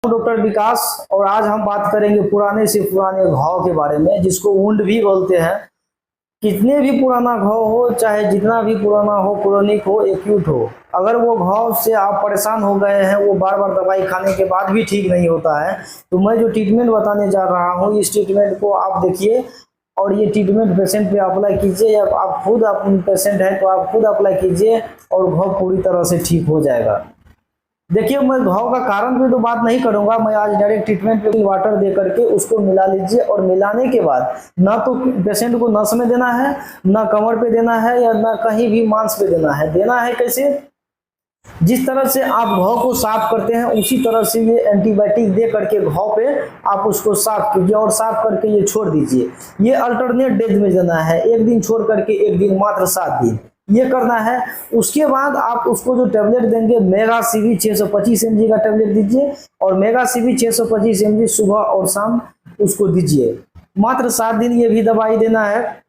Doctor विकास और आज हम बात करेंगे पुराने से पुराने घाव के बारे में, जिसको वुंड भी बोलते हैं। कितने भी पुराना घाव हो, चाहे जितना भी पुराना हो, क्रोनिक हो, एक्यूट हो, अगर वो घाव से आप परेशान हो गए हैं, वो बार बार दवाई खाने के बाद भी ठीक नहीं होता है, तो मैं जो ट्रीटमेंट बताने जा रहा हूँ, इस ट्रीटमेंट को आप देखिए और ये ट्रीटमेंट पेशेंट पे अप्लाई कीजिए। या आप खुद पेशेंट है तो आप खुद अप्लाई कीजिए और घाव पूरी तरह से ठीक हो जाएगा। देखिए, मैं घाव का कारण पे तो बात नहीं करूंगा, मैं आज डायरेक्ट ट्रीटमेंट पे वाटर दे करके उसको मिला लीजिए और मिलाने के बाद ना तो पेशेंट को नस में देना है, ना कमर पे देना है, या ना कहीं भी मांस पे देना है। देना है कैसे? जिस तरह से आप घाव को साफ करते हैं उसी तरह से ये एंटीबायोटिक दे करके घाव पे आप उसको साफ कीजिए और साफ करके ये छोड़ दीजिए। ये अल्टरनेट डेज में देना है, एक दिन छोड़ करके एक दिन, मात्र 7 दिन ये करना है। उसके बाद आप उसको जो टेबलेट देंगे, मेगा सीवी 625 mg का टेबलेट दीजिए और मेगा सीवी 625 mg सुबह और शाम उसको दीजिए। मात्र 7 दिन ये भी दवाई देना है।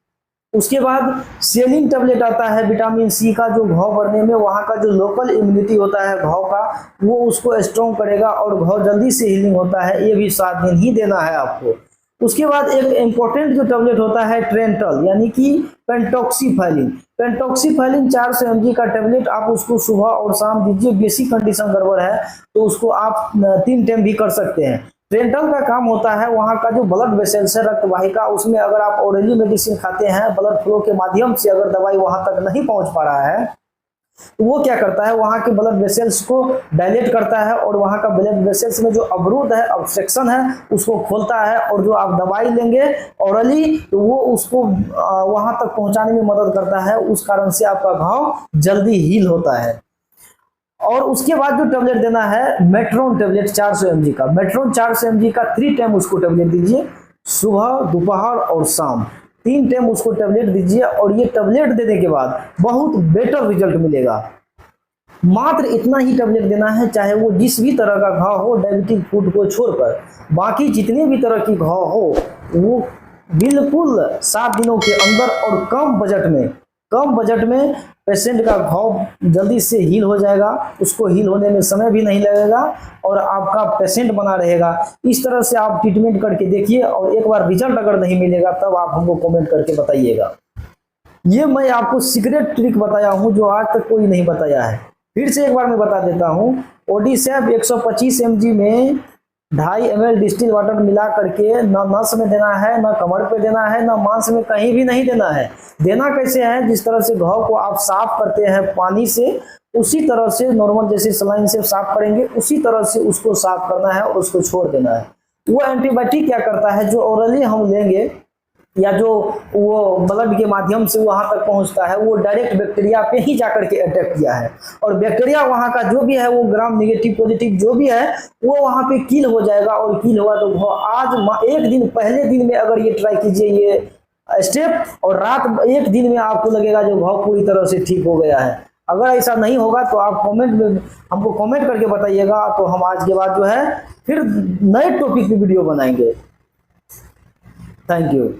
उसके बाद सेलिंग टेबलेट आता है विटामिन सी का, जो घाव बढ़ने में वहाँ का जो लोकल इम्यूनिटी होता है घाव का, वो उसको स्ट्रॉन्ग करेगा और घाव जल्दी से हीलिंग होता है। ये भी 7 दिन ही देना है आपको। उसके बाद एक इम्पोर्टेंट जो टेबलेट होता है ट्रेंटल, यानी कि पेंटॉक्सीफाइलिन। पेंटॉक्सीफाइलिन 400 mg का टेबलेट आप उसको सुबह और शाम दीजिए। बेसिक कंडीशन गड़बड़ है तो उसको आप 3 टाइम भी कर सकते हैं। ट्रेंटल का काम होता है वहाँ का जो ब्लड वेसल्स है, रक्त वाहिका, उसमें अगर आप ओरली मेडिसिन खाते हैं, ब्लड फ्लो के माध्यम से अगर दवाई वहाँ तक नहीं पहुँच पा रहा है, तो वो क्या करता है, वहाँ के ब्लड वेसल्स को डायलेट करता है और वहाँ का ब्लड वेसल्स में जो अवरोध है, ऑब्स्ट्रक्शन है, उसको खोलता है। और जो आप दवाई लेंगे ओरली, तो वो उसको वहाँ तक पहुँचाने में मदद करता है। उस कारण से आपका घाव जल्दी हील होता है। और उसके बाद जो टेबलेट देना है, मेट्रोन टेबलेट 400 mg का। मेट्रोन 400 mg का 3 टाइम उसको टेबलेट दीजिए, सुबह, दोपहर और शाम 3 टाइम उसको टेबलेट दीजिए। और ये टेबलेट देने के बाद बहुत बेटर रिजल्ट मिलेगा। मात्र इतना ही टेबलेट देना है, चाहे वो जिस भी तरह का घाव हो, डायबिटिक फूड को छोड़कर बाकी जितने भी तरह की घाव हो, वो बिल्कुल 7 दिनों के अंदर और कम बजट में पेशेंट का घाव जल्दी से हील हो जाएगा। उसको हील होने में समय भी नहीं लगेगा और आपका पेशेंट बना रहेगा। इस तरह से आप ट्रीटमेंट करके देखिए और एक बार रिजल्ट अगर नहीं मिलेगा तब आप हमको कमेंट करके बताइएगा। ये मैं आपको सीक्रेट ट्रिक बताया हूं जो आज तक कोई नहीं बताया है। फिर से एक बार मैं बता देता हूं। ओडिसेप 125 mg में 2.5 ml डिस्टिल वाटर मिला करके न नस में देना है, न कमर पे देना है, न मांस में, कहीं भी नहीं देना है। देना कैसे है? जिस तरह से घाव को आप साफ करते हैं पानी से, उसी तरह से नॉर्मल जैसे सलाइन से साफ करेंगे, उसी तरह से उसको साफ करना है और उसको छोड़ देना है। वो एंटीबायोटिक क्या करता है, जो ओरली हम लेंगे या जो वो ब्लड के माध्यम से वहां तक पहुंचता है, वो डायरेक्ट बैक्टीरिया पे ही जाकर के अटैक किया है। और बैक्टीरिया वहां का जो भी है, वो ग्राम नेगेटिव पॉजिटिव जो भी है, वो वहां पे किल हो जाएगा। और किल हुआ तो आज एक दिन, पहले दिन में अगर ये ट्राई कीजिए ये स्टेप, और रात 1 दिन में आपको लगेगा जो घाव पूरी तरह से ठीक हो गया है। अगर ऐसा नहीं होगा तो आप कमेंट में हमको कमेंट करके बताइएगा, तो हम आज के बाद जो है फिर नए टॉपिक पे वीडियो बनाएंगे। Thank you.